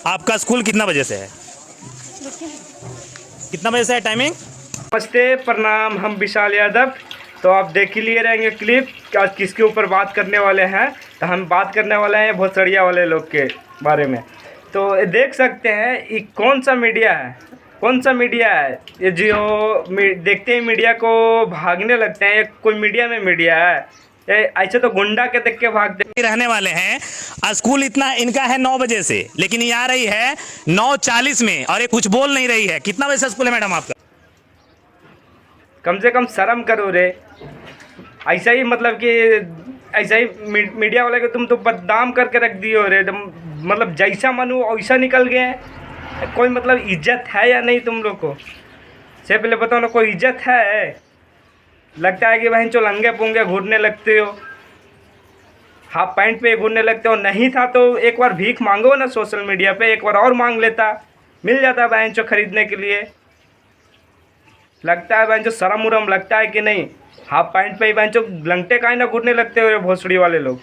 आपका स्कूल कितना बजे से है? कितना बजे से है टाइमिंग? नमस्ते, प्रणाम। हम विशाल यादव। तो आप देख ही लिए रहेंगे क्लिप आज किसके ऊपर बात करने वाले हैं। तो हम बात करने वाले हैं भोसड़िया वाले लोग के बारे में। तो देख सकते हैं ये कौन सा मीडिया है, कौन सा मीडिया है ये जो देखते ही मीडिया को भागने लगते हैं। ये कोई मीडिया में मीडिया है? ऐसे तो गुंडा के देख के भागते रहने वाले हैं। स्कूल इतना इनका है 9 बजे से, लेकिन ये आ रही है 9:40 में और ये कुछ बोल नहीं रही है। कितना बजे से स्कूल है मैडम आपका? कम से कम शर्म करो रे। ऐसा ही मतलब कि ऐसा ही मीडिया वाले को तुम तो बदनाम करके रख दिए हो रे। मतलब जैसा मन हो वैसा निकल गए। कोई मतलब इज्जत है या नहीं तुम लोग को? से पहले बताओ ना, कोई इज्जत है? लगता है कि बहन चो लंगे पुंगे घूरने लगते हो, हाफ पैंट पे घूरने लगते हो। नहीं था तो एक बार भीख मांगो ना सोशल मीडिया पे, एक बार और मांग लेता, मिल जाता बहन चो खरीदने के लिए। लगता है बहन चो शर्म उरम लगता है कि नहीं? हाफ पैंट पे ही बहन चो लंगटे काहे ना घूरने लगते हो भोसड़ी वाले लोग।